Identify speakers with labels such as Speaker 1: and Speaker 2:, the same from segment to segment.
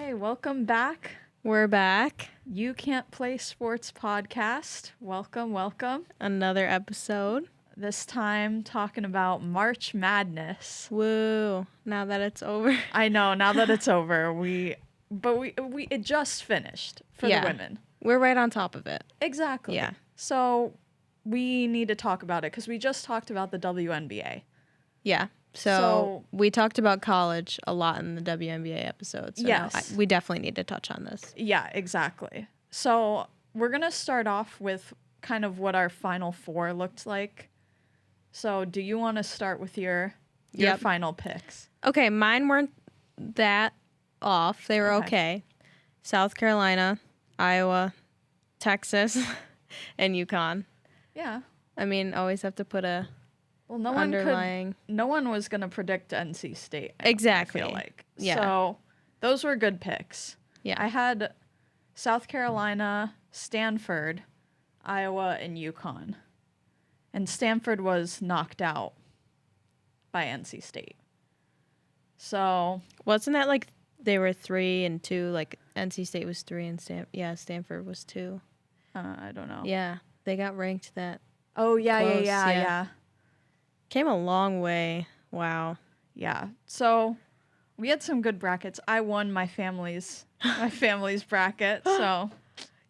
Speaker 1: Okay, welcome back.
Speaker 2: We're back.
Speaker 1: You Can't Play Sports podcast. Welcome.
Speaker 2: Another episode.
Speaker 1: This time talking about March Madness.
Speaker 2: Woo. Now that it's over.
Speaker 1: I know, now that it's over. It just finished for the women.
Speaker 2: We're right on top of it.
Speaker 1: Exactly.
Speaker 2: Yeah.
Speaker 1: So we need to talk about it because we just talked about the WNBA.
Speaker 2: Yeah. So we talked about college a lot in the WNBA episode. So
Speaker 1: yes.
Speaker 2: we definitely need to touch on this.
Speaker 1: Yeah, exactly. So we're going to start off with kind of what our Final Four looked like. So do you want to start with your final picks?
Speaker 2: Okay, mine weren't that off. They were okay. South Carolina, Iowa, Texas, and UConn.
Speaker 1: Yeah.
Speaker 2: I mean, always have to put a
Speaker 1: no one was going to predict NC State.
Speaker 2: Exactly.
Speaker 1: I feel like.
Speaker 2: Yeah.
Speaker 1: So those were good picks.
Speaker 2: Yeah.
Speaker 1: I had South Carolina, Stanford, Iowa, and UConn. And Stanford was knocked out by NC State. So
Speaker 2: wasn't that like they were 3-2? Like NC State was 3 and Stanford was 2.
Speaker 1: I don't know.
Speaker 2: Yeah, they got ranked that.
Speaker 1: Oh yeah,
Speaker 2: close.
Speaker 1: Yeah.
Speaker 2: Came a long way. Wow.
Speaker 1: Yeah. So we had some good brackets. I won my family's bracket. So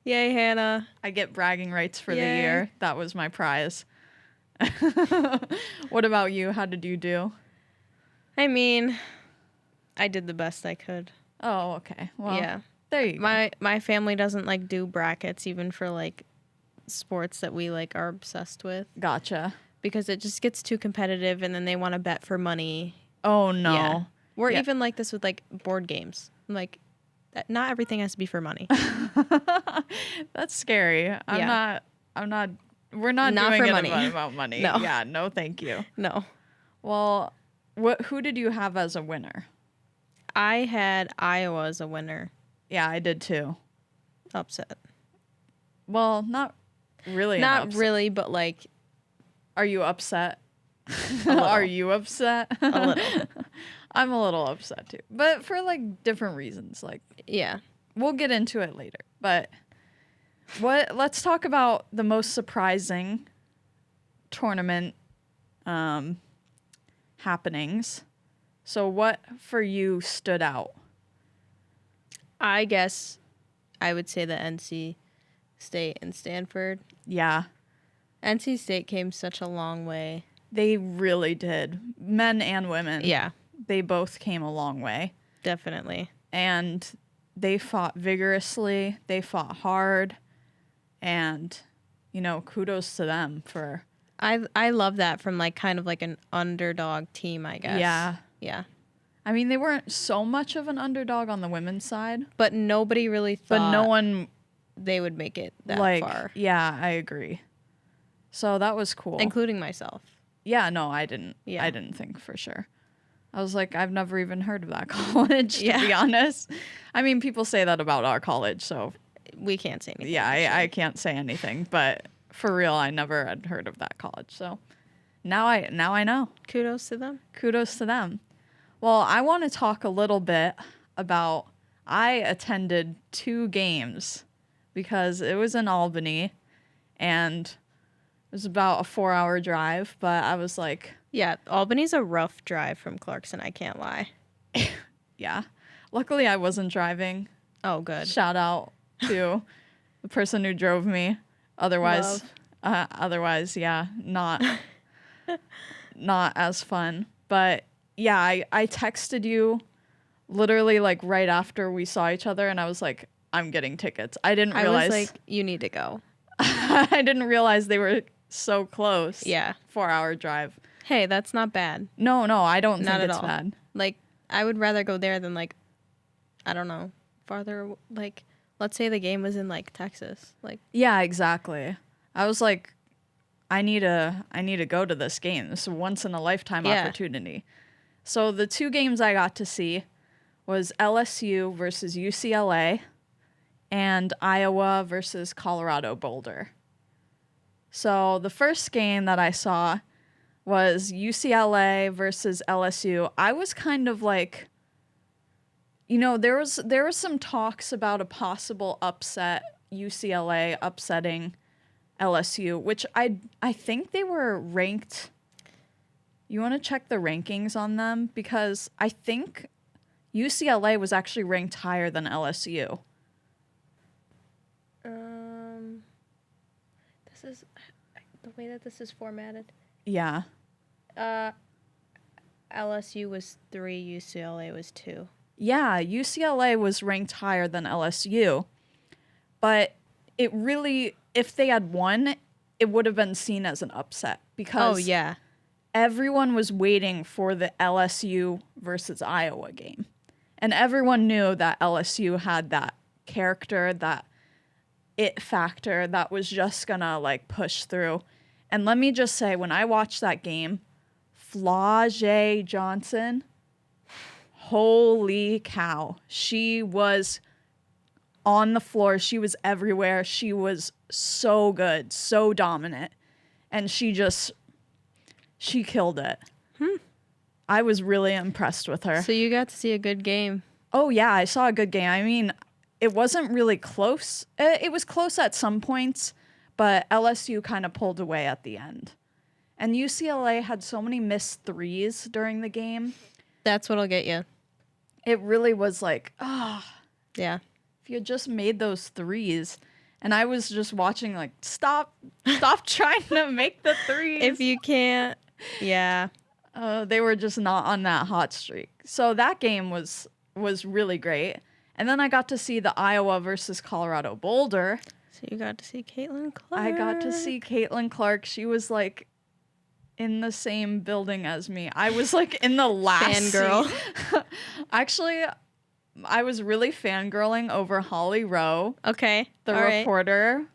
Speaker 2: yay, Hannah!
Speaker 1: I get bragging rights for the year. That was my prize. What about you? How did you do?
Speaker 2: I mean, I did the best I could.
Speaker 1: Oh, okay. Well,
Speaker 2: yeah.
Speaker 1: There you go.
Speaker 2: My family doesn't like do brackets even for like sports that we like are obsessed with.
Speaker 1: Gotcha.
Speaker 2: Because it just gets too competitive and then they want to bet for money.
Speaker 1: Oh no.
Speaker 2: Yeah. We're even like this with like board games. Like not everything has to be for money.
Speaker 1: That's scary. We're not doing it about money.
Speaker 2: No.
Speaker 1: Yeah, no thank you.
Speaker 2: No.
Speaker 1: Well, who did you have as a winner?
Speaker 2: I had Iowa as a winner.
Speaker 1: Yeah, I did too.
Speaker 2: Upset.
Speaker 1: Well, not really.
Speaker 2: Not really, but like.
Speaker 1: Are you upset? Are you upset?
Speaker 2: A little.
Speaker 1: I'm a little upset too, but for like different reasons. Like,
Speaker 2: yeah,
Speaker 1: we'll get into it later. But let's talk about the most surprising tournament happenings. So what for you stood out?
Speaker 2: I guess I would say the NC State and Stanford.
Speaker 1: Yeah.
Speaker 2: NC State came such a long way.
Speaker 1: They really did. Men and women.
Speaker 2: Yeah.
Speaker 1: They both came a long way.
Speaker 2: Definitely.
Speaker 1: And they fought vigorously. They fought hard. And, kudos to them for...
Speaker 2: I love that from like kind of like an underdog team, I guess.
Speaker 1: Yeah.
Speaker 2: Yeah.
Speaker 1: I mean, they weren't so much of an underdog on the women's side.
Speaker 2: But nobody really thought...
Speaker 1: But no one...
Speaker 2: They would make it that far.
Speaker 1: Yeah, I agree. So that was cool.
Speaker 2: Including myself.
Speaker 1: Yeah, no, I didn't. Yeah. I didn't think for sure. I was like, I've never even heard of that college, to be honest. I mean, people say that about our college, so...
Speaker 2: We can't say anything.
Speaker 1: Yeah, I can't say anything, but for real, I never had heard of that college. So now I know.
Speaker 2: Kudos to them.
Speaker 1: Kudos to them. Well, I want to talk a little bit about... I attended 2 games because it was in Albany, and... It was about a 4-hour drive, but I was like...
Speaker 2: Yeah, Albany's a rough drive from Clarkson, I can't lie.
Speaker 1: Yeah. Luckily, I wasn't driving.
Speaker 2: Oh, good.
Speaker 1: Shout out to the person who drove me. Otherwise, yeah, not as fun. But yeah, I texted you literally like right after we saw each other, and I was like, I'm getting tickets. I didn't realize...
Speaker 2: I was like, you need to go.
Speaker 1: I didn't realize they were... so close.
Speaker 2: Yeah.
Speaker 1: 4-hour drive.
Speaker 2: Hey, that's not bad.
Speaker 1: No, I don't
Speaker 2: think
Speaker 1: it's bad.
Speaker 2: Like, I would rather go there than like, I don't know, farther. Like, let's say the game was in like Texas. Like.
Speaker 1: Yeah, exactly. I was like, I need to go to this game. This is a once in a lifetime opportunity. So the 2 games I got to see was LSU versus UCLA and Iowa versus Colorado Boulder. So the first game that I saw was UCLA versus LSU. I was kind of like, there was some talks about a possible upset, UCLA upsetting LSU, which I think they were ranked. You want to check the rankings on them? Because I think UCLA was actually ranked higher than LSU.
Speaker 2: This is the way that this is formatted.
Speaker 1: Yeah.
Speaker 2: LSU was 3, UCLA was 2.
Speaker 1: Yeah, UCLA was ranked higher than LSU. But it really, if they had won, it would have been seen as an upset because everyone was waiting for the LSU versus Iowa game. And everyone knew that LSU had that character, that it factor that was just gonna like push through. And let me just say, when I watched that game, Flau'jae Johnson, holy cow. She was on the floor. She was everywhere. She was so good, so dominant. And she killed it. I was really impressed with her.
Speaker 2: So you got to see a good game.
Speaker 1: Oh, yeah, I saw a good game. I mean, it wasn't really close. It was close at some points, but LSU kind of pulled away at the end. And UCLA had so many missed threes during the game.
Speaker 2: That's what'll get you.
Speaker 1: It really was like,
Speaker 2: yeah.
Speaker 1: If you had just made those threes. And I was just watching like, stop trying to make the threes.
Speaker 2: If you can't, yeah.
Speaker 1: They were just not on that hot streak. So that game was really great. And then I got to see the Iowa versus Colorado Boulder.
Speaker 2: So you got to see Caitlin Clark.
Speaker 1: I got to see Caitlin Clark. She was like in the same building as me. I was like in the last
Speaker 2: fangirl.
Speaker 1: Actually, I was really fangirling over Holly Rowe.
Speaker 2: Okay.
Speaker 1: The reporter.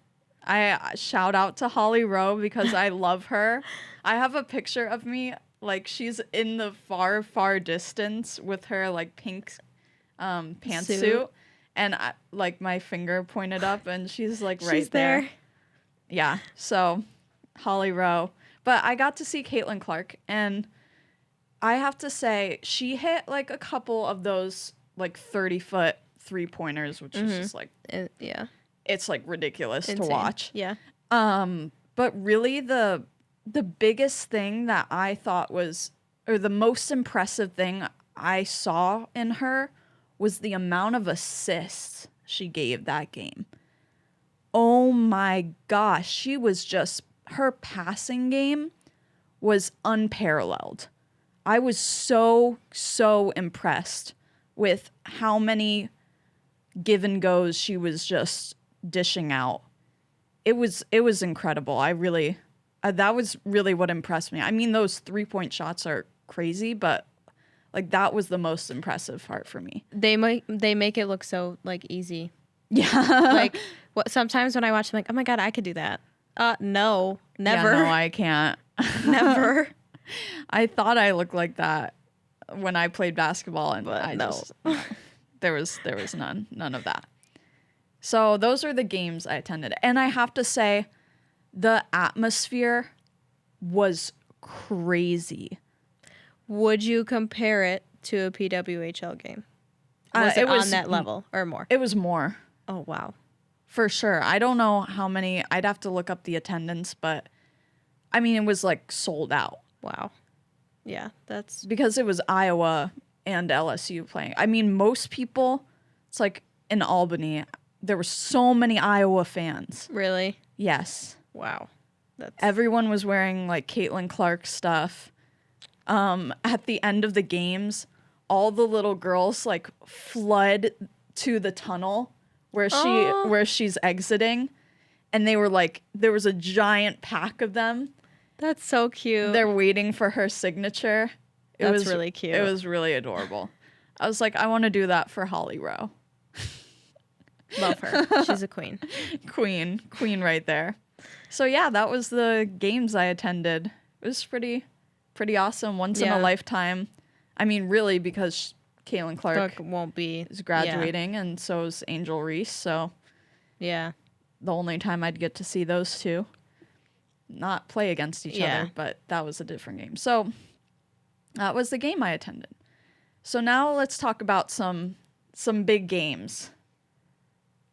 Speaker 1: Right. I shout out to Holly Rowe because I love her. I have a picture of me like she's in the far, far distance with her like pink pantsuit. And I, like my finger pointed up and she's like right there. Yeah. So Holly Rowe. But I got to see Caitlin Clark and I have to say she hit like a couple of those like 30-foot 3-pointers, which is just like it's like ridiculous to watch.
Speaker 2: Yeah.
Speaker 1: But really the biggest thing that I thought was, or the most impressive thing I saw in her was the amount of assists she gave that game. Oh my gosh, she was just, her passing game was unparalleled. I was so impressed with how many give and goes she was just dishing out. It was incredible. I really, that was really what impressed me. I mean, those 3-point shots are crazy, but like that was the most impressive part for me.
Speaker 2: They make it look so like easy.
Speaker 1: Yeah.
Speaker 2: Like sometimes when I watch, I'm like, oh my God, I could do that. No, never.
Speaker 1: Yeah, no, I can't.
Speaker 2: Never.
Speaker 1: I thought I looked like that when I played basketball, and there was none of that. So those are the games I attended, and I have to say, the atmosphere was crazy.
Speaker 2: Would you compare it to a PWHL game? It was on that level or more?
Speaker 1: It was more.
Speaker 2: Oh, wow.
Speaker 1: For sure. I don't know how many. I'd have to look up the attendance, but I mean, it was like sold out.
Speaker 2: Wow. Yeah, that's
Speaker 1: because it was Iowa and LSU playing. I mean, most people, it's like in Albany, there were so many Iowa fans.
Speaker 2: Really?
Speaker 1: Yes.
Speaker 2: Wow.
Speaker 1: Everyone was wearing like Caitlin Clark stuff. At the end of the games, all the little girls like flood to the tunnel where she's exiting, and they were like, there was a giant pack of them.
Speaker 2: That's so cute.
Speaker 1: They're waiting for her signature.
Speaker 2: It was really cute.
Speaker 1: It was really adorable. I was like, I want to do that for Holly Rowe.
Speaker 2: Love her. She's a queen.
Speaker 1: Queen right there. So yeah, that was the games I attended. It was pretty awesome. Once in a lifetime. I mean, really, because Caitlin Clark is graduating, and so is Angel Reese. So
Speaker 2: yeah,
Speaker 1: the only time I'd get to see those two. Not play against each other, but that was a different game. So that was the game I attended. So now let's talk about some some big games.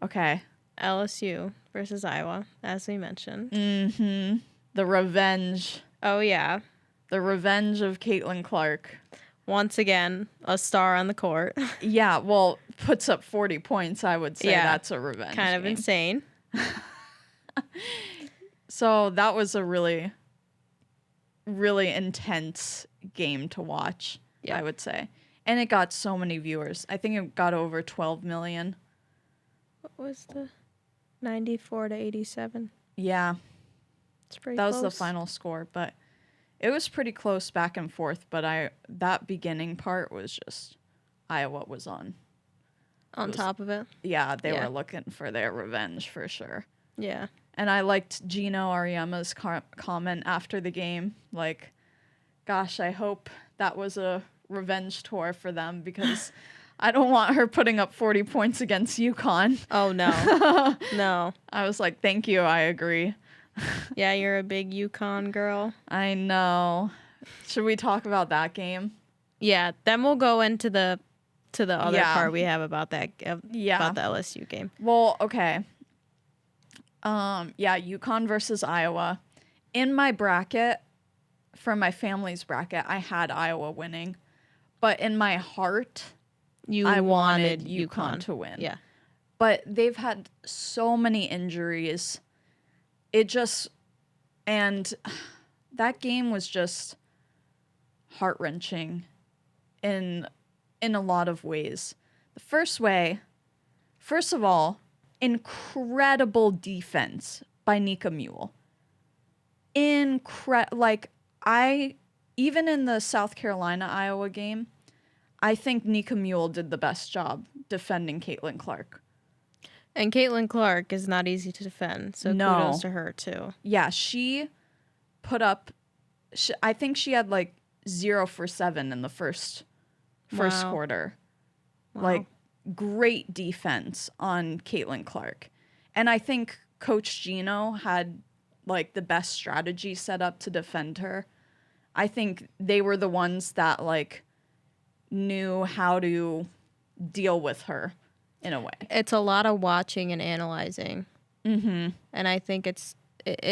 Speaker 1: Okay.
Speaker 2: LSU versus Iowa, as we mentioned.
Speaker 1: Mm-hmm. The revenge.
Speaker 2: Oh, yeah.
Speaker 1: The revenge of Caitlin Clark.
Speaker 2: Once again, a star on the court.
Speaker 1: Yeah, well, puts up 40 points, I would say that's a revenge
Speaker 2: kind of
Speaker 1: game.
Speaker 2: insane.
Speaker 1: So that was a really, really intense game to watch, I would say. And it got so many viewers. I think it got over 12 million.
Speaker 2: What was the 94 to 87?
Speaker 1: Yeah.
Speaker 2: It's pretty
Speaker 1: That
Speaker 2: close.
Speaker 1: was the final score, but it was pretty close back and forth, but that beginning part was just Iowa was on
Speaker 2: top of it.
Speaker 1: Yeah, they were looking for their revenge for sure.
Speaker 2: Yeah.
Speaker 1: And I liked Gino Ariema's comment after the game. Like, gosh, I hope that was a revenge tour for them because I don't want her putting up 40 points against UConn.
Speaker 2: Oh, no. No.
Speaker 1: I was like, thank you. I agree.
Speaker 2: Yeah, you're a big UConn girl.
Speaker 1: I know. Should we talk about that game?
Speaker 2: Yeah, then we'll go into the other part we have about that about the LSU game.
Speaker 1: Well, okay. UConn versus Iowa. In my bracket, for my family's bracket, I had Iowa winning. But in my heart, I wanted UConn to win.
Speaker 2: Yeah.
Speaker 1: But they've had so many injuries. And that game was just heart-wrenching in a lot of ways. First of all, incredible defense by Nika Mule. Even in the South Carolina-Iowa game, I think Nika Mule did the best job defending Caitlin Clark.
Speaker 2: And Caitlin Clark is not easy to defend, so kudos to her, too.
Speaker 1: Yeah, she put up... I think she had, 0 for 7 in the first quarter.
Speaker 2: Wow.
Speaker 1: Great defense on Caitlin Clark. And I think Coach Gino had, the best strategy set up to defend her. I think they were the ones that, knew how to deal with her in a way.
Speaker 2: It's a lot of watching and analyzing. Mm-hmm. And I think it's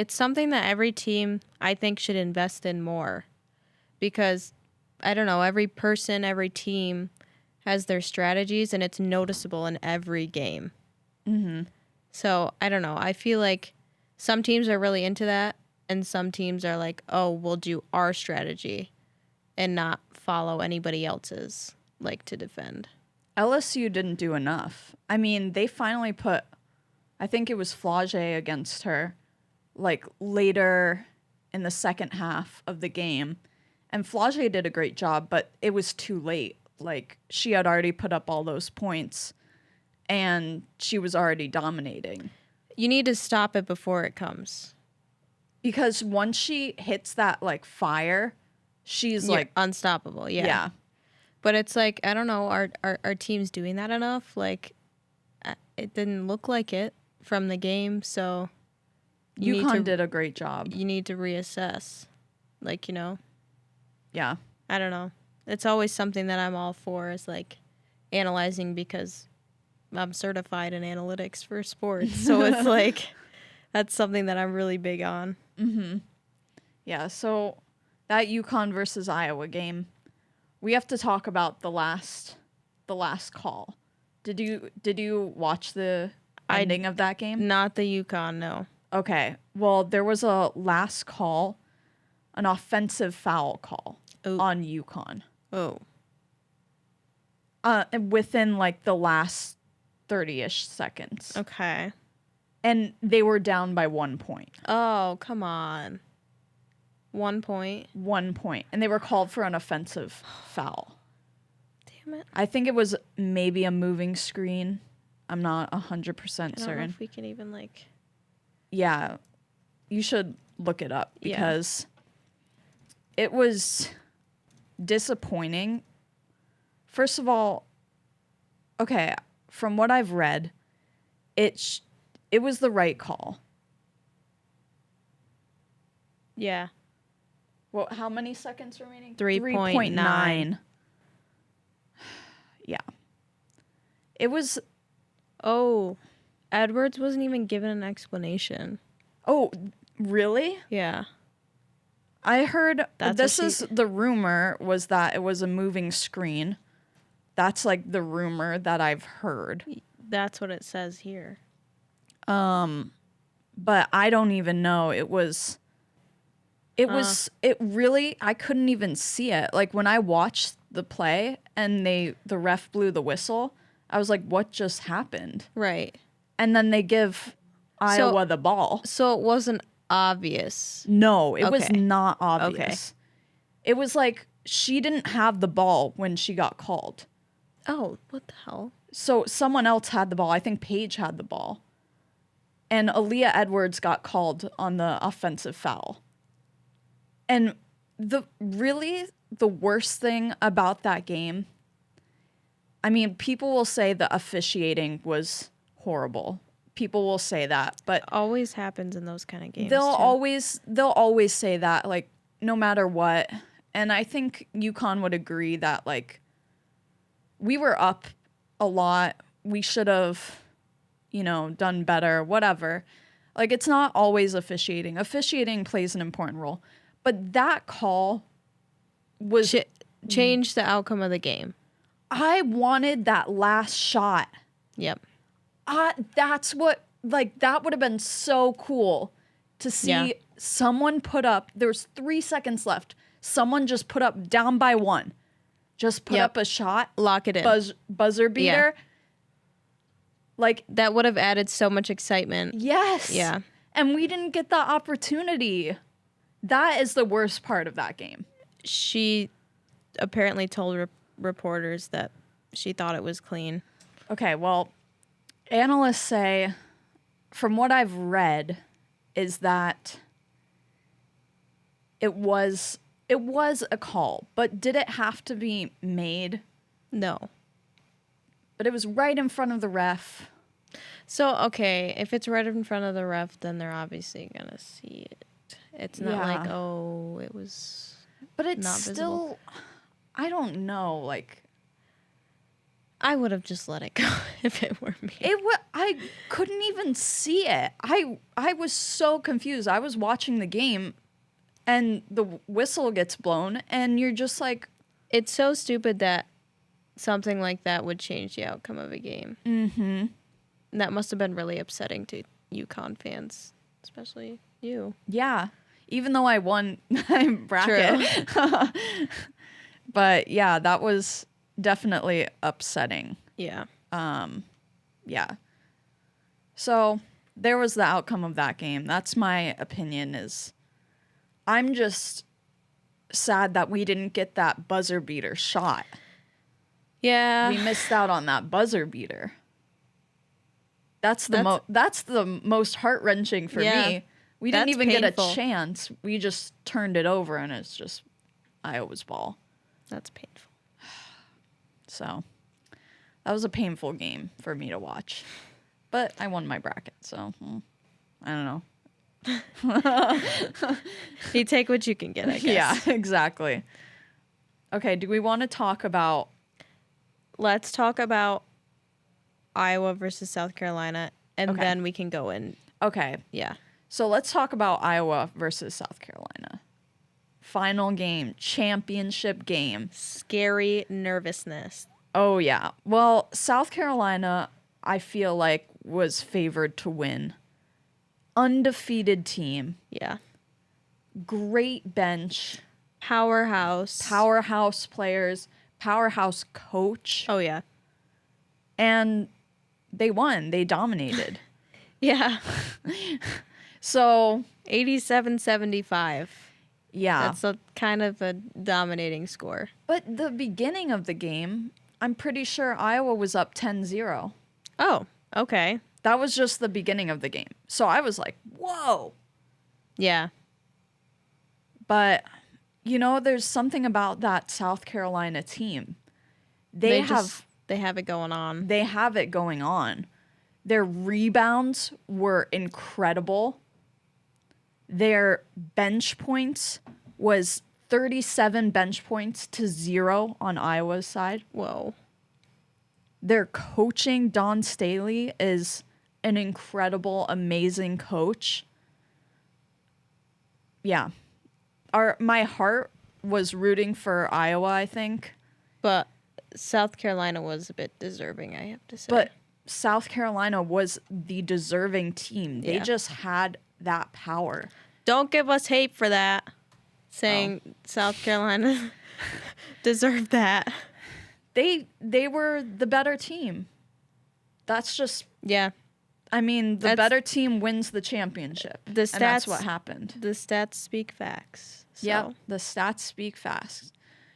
Speaker 2: something that every team, I think, should invest in more. Because, I don't know, every person, every team has their strategies, and it's noticeable in every game. Mm-hmm. So, I don't know. I feel like some teams are really into that, and some teams are like, oh, we'll do our strategy and not follow anybody else's, to defend.
Speaker 1: LSU didn't do enough. I mean, they finally put, I think it was Flage against her, later in the second half of the game. And Flage did a great job, but it was too late. She had already put up all those points, and she was already dominating.
Speaker 2: You need to stop it before it comes.
Speaker 1: Because once she hits that, fire, she's,
Speaker 2: unstoppable, yeah. Yeah. But it's I don't know, are teams doing that enough? It didn't look like it from the game, so...
Speaker 1: UConn did a great job.
Speaker 2: You need to reassess.
Speaker 1: Yeah.
Speaker 2: I don't know. It's always something that I'm all for is, analyzing because I'm certified in analytics for sports. So it's, that's something that I'm really big on.
Speaker 1: Mm-hmm. Yeah, so that UConn versus Iowa game, we have to talk about the last call. Did you watch the ending of that game?
Speaker 2: Not the UConn, no.
Speaker 1: Okay. Well, there was a last call, an offensive foul call on UConn.
Speaker 2: Oh.
Speaker 1: Within the last 30-ish seconds.
Speaker 2: Okay.
Speaker 1: And they were down by 1 point.
Speaker 2: Oh, come on. 1 point?
Speaker 1: 1 point. And they were called for an offensive foul.
Speaker 2: Damn it.
Speaker 1: I think it was maybe a moving screen. I'm not 100% certain.
Speaker 2: I don't know if we can even
Speaker 1: Yeah. You should look it up because it was disappointing. First of all, okay, from what I've read, it was the right call.
Speaker 2: Yeah.
Speaker 1: Well, how many seconds remaining?
Speaker 2: 3.9.
Speaker 1: Yeah. It was,
Speaker 2: Oh, Edwards wasn't even given an explanation.
Speaker 1: oh, really?
Speaker 2: Yeah.
Speaker 1: I heard
Speaker 2: That's
Speaker 1: the rumor was that it was a moving screen. That's like the rumor that I've heard.
Speaker 2: That's what it says here.
Speaker 1: But I don't even know. It really, I couldn't even see it. Like when I watched the play and the ref blew the whistle, I was like, what just happened?
Speaker 2: Right.
Speaker 1: And then they give Iowa the ball.
Speaker 2: So it wasn't obvious.
Speaker 1: No, it was
Speaker 2: Okay.
Speaker 1: not obvious. It was like she didn't have the ball when she got called.
Speaker 2: Oh, what the hell?
Speaker 1: So someone else had the ball. I think Paige had the ball. And Aaliyah Edwards got called on the offensive foul. And the worst thing about that game, I mean, people will say the officiating was horrible. People will say that, but
Speaker 2: Always happens in those kind of games.
Speaker 1: they'll always say that, like, no matter what. And I think UConn would agree that, like, we were up a lot. We should have, done better, whatever. Like, it's not always officiating. Officiating plays an important role. But that call was...
Speaker 2: Changed the outcome of the game.
Speaker 1: I wanted that last shot.
Speaker 2: Yep.
Speaker 1: That's what... Like, that would have been so cool to see someone put up... There's 3 seconds left. Someone just put up down by 1. Just put up a shot.
Speaker 2: Lock it in.
Speaker 1: Buzzer beater.
Speaker 2: Yeah.
Speaker 1: Like...
Speaker 2: That would have added so much excitement.
Speaker 1: Yes.
Speaker 2: Yeah.
Speaker 1: And we didn't get that opportunity. That is the worst part of that game.
Speaker 2: She apparently told reporters that she thought it was clean.
Speaker 1: Okay, well, analysts say, from what I've read, is that it was a call, but did it have to be made?
Speaker 2: No.
Speaker 1: But it was right in front of the ref.
Speaker 2: So, okay, if it's right in front of the ref, then they're obviously going to see it. It's not like, oh, it was
Speaker 1: But it's
Speaker 2: not
Speaker 1: still,
Speaker 2: visible.
Speaker 1: I don't know, like...
Speaker 2: I would have just let it go if it were me.
Speaker 1: I couldn't even see it. I was so confused. I was watching the game, and the whistle gets blown, and you're just like...
Speaker 2: It's so stupid that something like that would change the outcome of a game.
Speaker 1: Mm-hmm.
Speaker 2: And that must have been really upsetting to UConn fans, especially you.
Speaker 1: Yeah, even though I won my bracket. But yeah, that was definitely upsetting.
Speaker 2: Yeah.
Speaker 1: Yeah. So there was the outcome of that game. That's my opinion. Is I'm just sad that we didn't get that buzzer beater shot.
Speaker 2: Yeah.
Speaker 1: We missed out on that buzzer beater. That's the most heart-wrenching for me. We didn't even get a chance. We just turned it over, and it's just Iowa's ball.
Speaker 2: That's painful.
Speaker 1: So that was a painful game for me to watch. But I won my bracket, so I don't know.
Speaker 2: You take what you can get, I guess.
Speaker 1: Yeah, exactly. Okay, do we want to talk about...
Speaker 2: Let's talk about Iowa versus South Carolina, and then we can go in.
Speaker 1: Okay.
Speaker 2: Yeah.
Speaker 1: So let's talk about Iowa versus South Carolina. Final game, championship game.
Speaker 2: Scary nervousness.
Speaker 1: Oh, yeah. Well, South Carolina, I feel like, was favored to win. Undefeated team.
Speaker 2: Yeah.
Speaker 1: Great bench.
Speaker 2: Powerhouse.
Speaker 1: Powerhouse players. Powerhouse coach.
Speaker 2: Oh, yeah.
Speaker 1: And they won. They dominated.
Speaker 2: Yeah.
Speaker 1: So
Speaker 2: 87-75.
Speaker 1: Yeah.
Speaker 2: That's a kind of a dominating score.
Speaker 1: But the beginning of the game, I'm pretty sure Iowa was up 10-0.
Speaker 2: Oh, okay.
Speaker 1: That was just the beginning of the game. So I was like, whoa.
Speaker 2: Yeah.
Speaker 1: But, there's something about that South Carolina team. They have
Speaker 2: it going on.
Speaker 1: They have it going on. Their rebounds were incredible. Their bench points was 37 bench points to 0 on Iowa's side.
Speaker 2: Whoa.
Speaker 1: Their coaching, Don Staley, is an incredible, amazing coach. Yeah. My heart was rooting for Iowa, I think.
Speaker 2: But South Carolina was a bit deserving, I have to say.
Speaker 1: But South Carolina was the deserving team. They just had that power.
Speaker 2: Don't give us hate for that, saying South Carolina deserved that.
Speaker 1: They were the better team. That's just...
Speaker 2: Yeah.
Speaker 1: I mean, the better team wins the championship.
Speaker 2: And that's
Speaker 1: what happened.
Speaker 2: The stats speak facts. So.
Speaker 1: Yeah, the stats speak fast.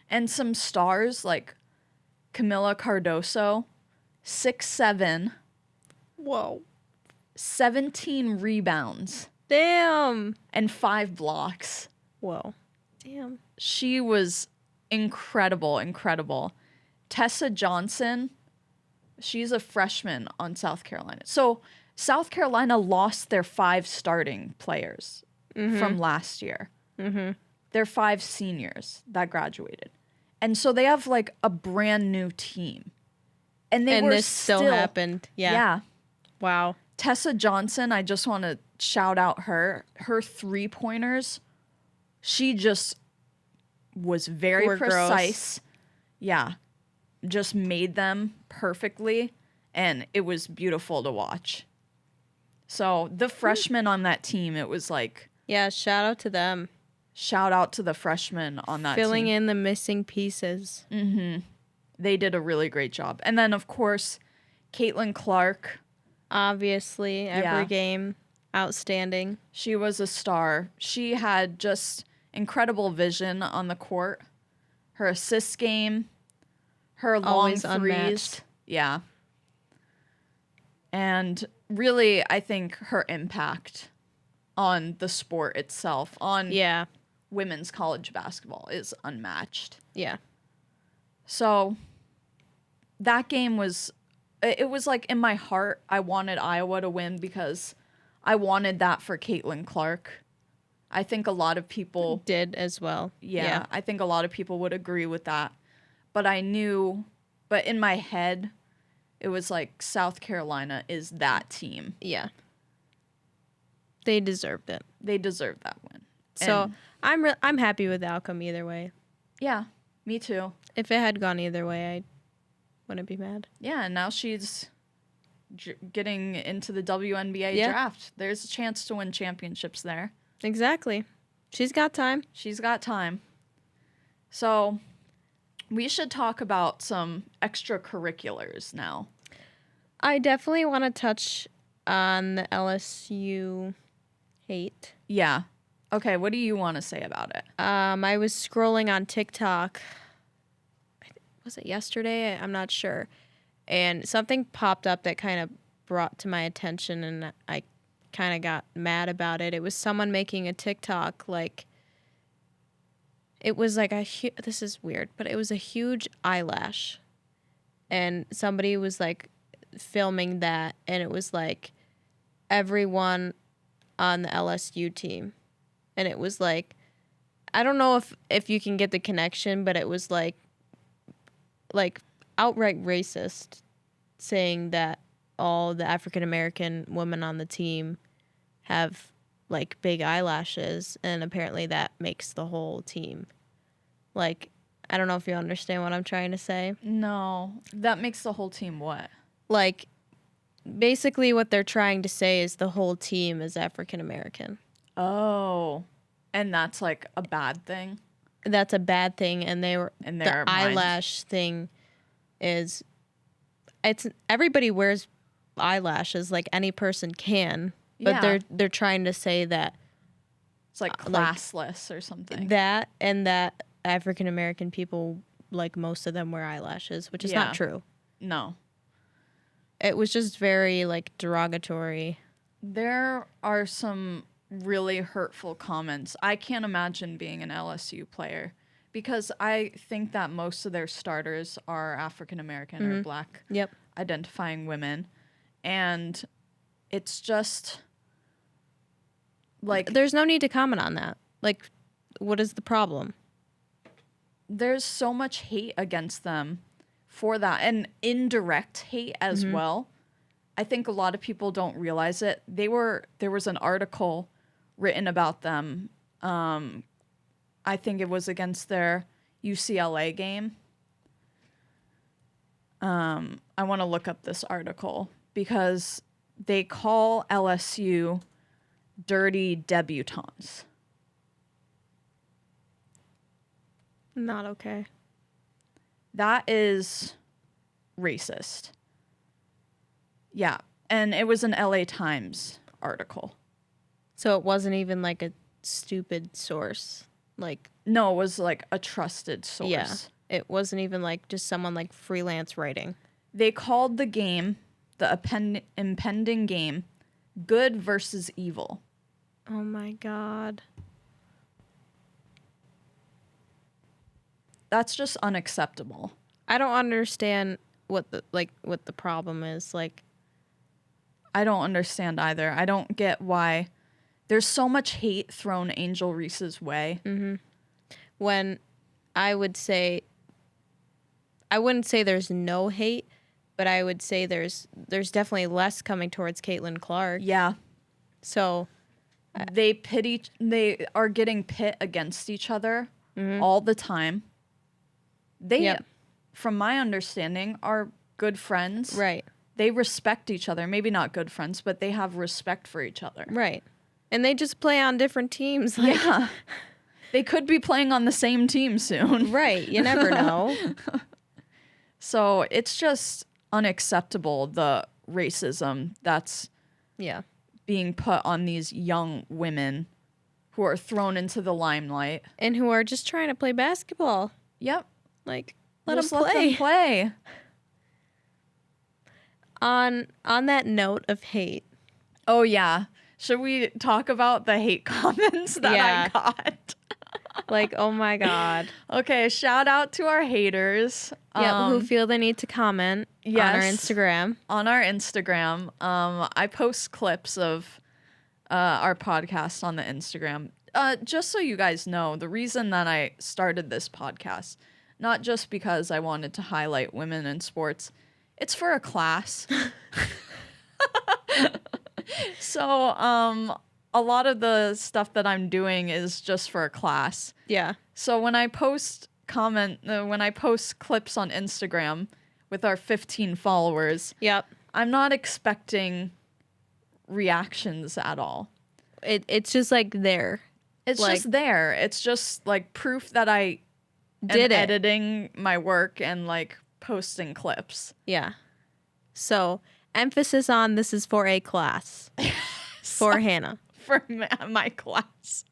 Speaker 1: And some stars like Camila Cardoso, 6'7".
Speaker 2: Whoa.
Speaker 1: 17 rebounds.
Speaker 2: Damn.
Speaker 1: And 5 blocks.
Speaker 2: Whoa. Damn.
Speaker 1: She was incredible. Tessa Johnson, she's a freshman on South Carolina. So South Carolina lost their 5 starting players from last year. Mm-hmm. They're 5 seniors that graduated. And so they have like a brand new team. And this still
Speaker 2: happened. Yeah.
Speaker 1: Yeah.
Speaker 2: Wow.
Speaker 1: Tessa Johnson, I just want to shout out her 3-pointers. She just was very precise. Gross. Yeah. Just made them perfectly. And it was beautiful to watch. So the freshmen on that team, it was like...
Speaker 2: Yeah, shout out to them.
Speaker 1: Shout out to the freshmen on that
Speaker 2: Filling
Speaker 1: team.
Speaker 2: in the missing pieces.
Speaker 1: Mm-hmm. They did a really great job. And then, of course, Caitlin Clark.
Speaker 2: Obviously, every game, outstanding.
Speaker 1: She was a star. She had just incredible vision on the court. Her assist game, her long threes. Unmatched. Yeah. And really, I think her impact on the sport itself, on women's college basketball, is unmatched.
Speaker 2: Yeah.
Speaker 1: So that game was, it was like in my heart, I wanted Iowa to win because I wanted that for Caitlin Clark. I think a lot of people
Speaker 2: did as well.
Speaker 1: Yeah, I think a lot of people would agree with that. But but in my head, it was like South Carolina is that team.
Speaker 2: Yeah. They deserved it.
Speaker 1: They deserved that win.
Speaker 2: So I'm happy with the outcome either way.
Speaker 1: Yeah, me too.
Speaker 2: If it had gone either way, I wouldn't be mad.
Speaker 1: Yeah, and now she's getting into the WNBA draft. There's a chance to win championships there.
Speaker 2: Exactly. She's got time.
Speaker 1: She's got time. So we should talk about some extracurriculars now.
Speaker 2: I definitely want to touch on the LSU hate.
Speaker 1: Yeah. Okay, what do you want to say about it?
Speaker 2: I was scrolling on TikTok. Was it yesterday? I'm not sure. And something popped up that kind of brought to my attention, and I kind of got mad about it. It was someone making a TikTok, like, it was like this is weird, but it was a huge eyelash. And somebody was, like, filming that, and it was, like, everyone on the LSU team. And it was, like, I don't know if you can get the connection, but it was, like outright racist, saying that all the African-American women on the team have, like, big eyelashes, and apparently that makes the whole team. Like, I don't know if you understand what I'm trying to say.
Speaker 1: No. That makes the whole team what?
Speaker 2: Like, basically what they're trying to say is the whole team is African-American.
Speaker 1: Oh. And that's, like, a bad thing?
Speaker 2: That's a bad thing, and the eyelash thing is, it's everybody wears eyelashes, like any person can, but they're trying to say that
Speaker 1: it's like classless or something.
Speaker 2: That and that African American people, like, most of them wear eyelashes, which is not true.
Speaker 1: No.
Speaker 2: It was just very, like, derogatory.
Speaker 1: There are some really hurtful comments. I can't imagine being an LSU player because I think that most of their starters are African American or black identifying women. And it's just like,
Speaker 2: there's no need to comment on that. Like, what is the problem?
Speaker 1: There's so much hate against them for that, and indirect hate as well. I think a lot of people don't realize it. There was an article written about them. I think it was against their UCLA game. I want to look up this article because they call LSU dirty debutantes.
Speaker 2: Not okay.
Speaker 1: That is racist. Yeah, and it was an LA Times article.
Speaker 2: So it wasn't even like a stupid source. Like,
Speaker 1: no, it was like a trusted source.
Speaker 2: Yeah, it wasn't even like just someone like freelance writing.
Speaker 1: They called the game, the impending game, good versus evil.
Speaker 2: Oh my God.
Speaker 1: That's just unacceptable.
Speaker 2: I don't understand what the problem is. Like,
Speaker 1: I don't understand either. I don't get why there's so much hate thrown Angel Reese's way.
Speaker 2: Mm-hmm. When I wouldn't say there's no hate, but I would say there's definitely less coming towards Caitlin Clark.
Speaker 1: Yeah.
Speaker 2: So
Speaker 1: they are getting pit against each other all the time. They, from my understanding, are good friends.
Speaker 2: Right.
Speaker 1: They respect each other. Maybe not good friends, but they have respect for each other.
Speaker 2: Right. And they just play on different teams. Like,
Speaker 1: yeah. They could be playing on the same team soon.
Speaker 2: Right. You never know.
Speaker 1: So it's just unacceptable, the racism that's being put on these young women who are thrown into the limelight.
Speaker 2: And who are just trying to play basketball.
Speaker 1: Yep.
Speaker 2: Like,
Speaker 1: let them play.
Speaker 2: On that note of hate.
Speaker 1: Oh, yeah. Should we talk about the hate comments that I got?
Speaker 2: Like, oh my God.
Speaker 1: Okay, shout out to our haters.
Speaker 2: Who feel the need to comment on our Instagram.
Speaker 1: On our Instagram. I post clips of our podcast on the Instagram. Just so you guys know, the reason that I started this podcast, not just because I wanted to highlight women in sports, it's for a class. So, a lot of the stuff that I'm doing is just for a class.
Speaker 2: Yeah.
Speaker 1: So when I post clips on Instagram with our 15 followers, I'm not expecting reactions at all.
Speaker 2: It's just like there.
Speaker 1: It's
Speaker 2: like,
Speaker 1: just there. It's just like proof that I
Speaker 2: did
Speaker 1: am editing my work and like posting clips.
Speaker 2: Yeah. So emphasis on this is for a class. For Hannah.
Speaker 1: For my class.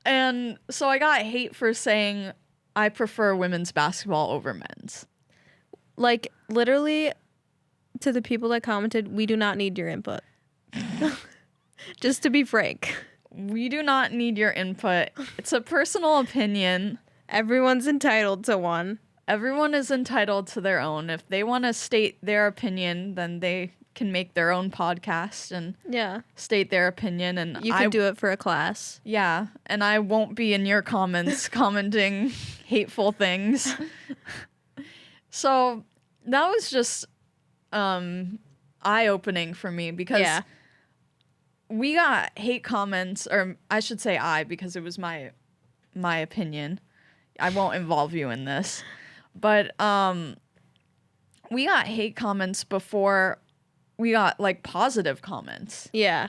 Speaker 1: And so I got hate for saying I prefer women's basketball over men's.
Speaker 2: Like, literally, to the people that commented, we do not need your input. Just to be frank.
Speaker 1: We do not need your input. It's a personal opinion.
Speaker 2: Everyone's entitled to one.
Speaker 1: Everyone is entitled to their own. If they want to state their opinion, then they can make their own podcast and state their opinion. And
Speaker 2: you can do it for a class.
Speaker 1: Yeah, and I won't be in your comments commenting hateful things. So that was just eye-opening for me because we got hate comments, or I should say because it was my opinion. I won't involve you in this. But we got hate comments before we got like positive comments.
Speaker 2: Yeah.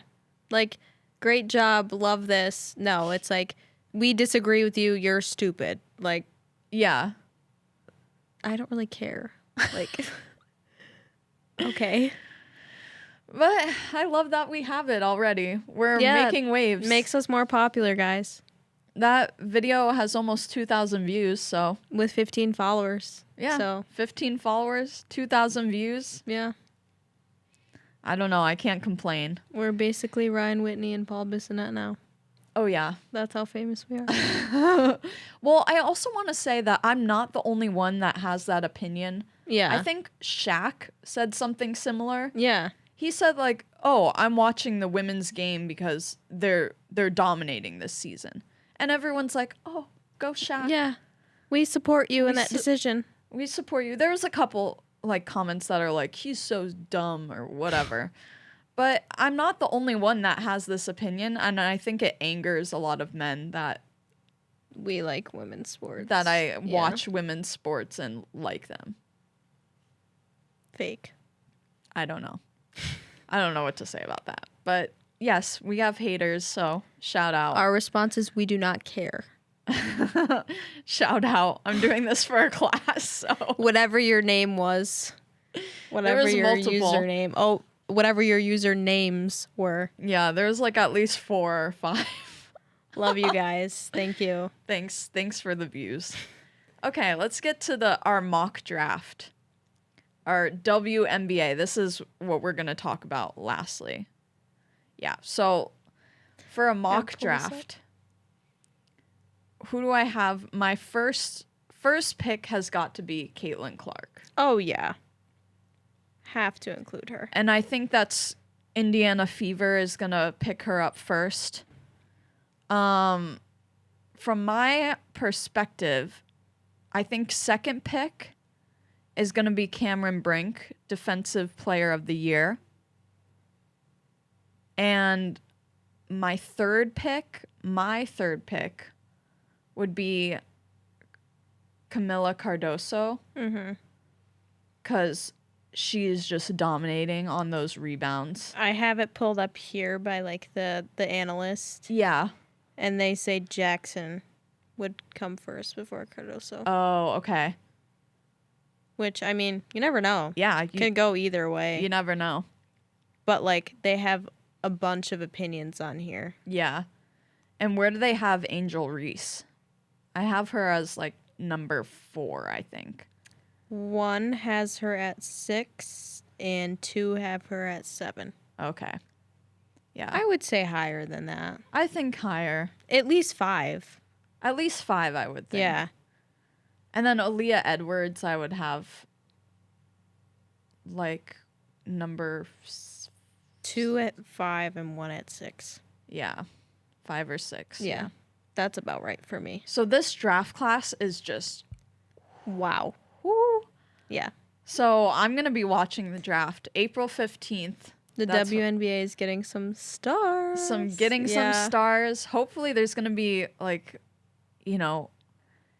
Speaker 2: Like, great job, love this. No, it's like, we disagree with you, you're stupid. Like,
Speaker 1: yeah.
Speaker 2: I don't really care. Like, okay.
Speaker 1: But I love that we have it already. We're making waves.
Speaker 2: Makes us more popular, guys.
Speaker 1: That video has almost 2,000 views, so.
Speaker 2: With 15 followers.
Speaker 1: Yeah. So 15 followers, 2,000 views.
Speaker 2: Yeah.
Speaker 1: I don't know. I can't complain.
Speaker 2: We're basically Ryan Whitney and Paul Bissonnette now.
Speaker 1: Oh, yeah.
Speaker 2: That's how famous we are.
Speaker 1: Well, I also want to say that I'm not the only one that has that opinion.
Speaker 2: Yeah.
Speaker 1: I think Shaq said something similar.
Speaker 2: Yeah.
Speaker 1: He said, like, oh, I'm watching the women's game because they're dominating this season. And everyone's like, oh, go Shaq.
Speaker 2: Yeah. We support you in that decision.
Speaker 1: we support you. There's a couple like comments that are like, he's so dumb or whatever. But I'm not the only one that has this opinion, and I think it angers a lot of men that
Speaker 2: we like women's sports.
Speaker 1: That I watch women's sports and like them.
Speaker 2: Fake.
Speaker 1: I don't know. I don't know what to say about that. But yes, we have haters, so shout out.
Speaker 2: Our response is we do not care.
Speaker 1: Shout out. I'm doing this for a class, so.
Speaker 2: Whatever your name was. Whatever your username. Oh, whatever your usernames were.
Speaker 1: Yeah, there's like at least 4 or 5.
Speaker 2: Love you guys. Thank you.
Speaker 1: Thanks for the views. Okay, let's get to our mock draft. Our WNBA. This is what we're going to talk about lastly. Yeah, so for a mock draft, who do I have? My first pick has got to be Caitlin Clark.
Speaker 2: Oh, yeah. Have to include her.
Speaker 1: And I think that's Indiana Fever is going to pick her up first. From my perspective, I think second pick is going to be Cameron Brink, Defensive Player of the Year. And my third pick would be Camila Cardoso. Because she is just dominating on those rebounds.
Speaker 2: I have it pulled up here by like the analyst.
Speaker 1: Yeah.
Speaker 2: And they say Jackson would come first before Cardoso.
Speaker 1: Oh, okay.
Speaker 2: Which, I mean, you never know.
Speaker 1: Yeah.
Speaker 2: Can go either way.
Speaker 1: You never know.
Speaker 2: But, like, they have a bunch of opinions on here.
Speaker 1: Yeah. And where do they have Angel Reese? I have her as, like, number 4, I think.
Speaker 2: 1 has her at 6, and 2 have her at 7.
Speaker 1: Okay. Yeah.
Speaker 2: I would say higher than that.
Speaker 1: I think higher.
Speaker 2: At least 5.
Speaker 1: At least 5, I would think.
Speaker 2: Yeah.
Speaker 1: And then Aaliyah Edwards, I would have, like, number
Speaker 2: 2 at 5 and 1 at 6.
Speaker 1: Yeah. 5 or 6.
Speaker 2: Yeah. That's about right for me.
Speaker 1: So this draft class is just...
Speaker 2: Wow.
Speaker 1: Woo.
Speaker 2: Yeah.
Speaker 1: So I'm going to be watching the draft April 15th.
Speaker 2: The WNBA is getting some stars.
Speaker 1: Some stars. Hopefully there's going to be, like, you know,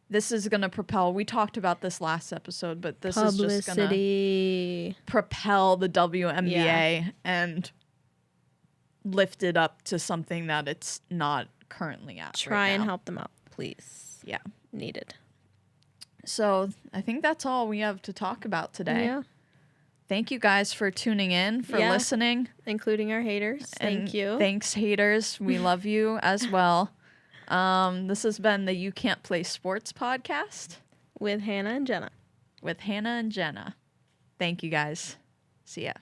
Speaker 1: this is going to propel. We talked about this last episode, but this is just going to propel the WNBA and lift it up to something that it's not currently at.
Speaker 2: Try and help them out, please.
Speaker 1: Yeah.
Speaker 2: Needed.
Speaker 1: So I think that's all we have to talk about today.
Speaker 2: Yeah.
Speaker 1: Thank you guys for tuning in, for listening.
Speaker 2: Including our haters. Thank you.
Speaker 1: Thanks, haters. We love you as well. This has been the You Can't Play Sports podcast.
Speaker 2: With Hannah and Jenna.
Speaker 1: Thank you, guys. See ya.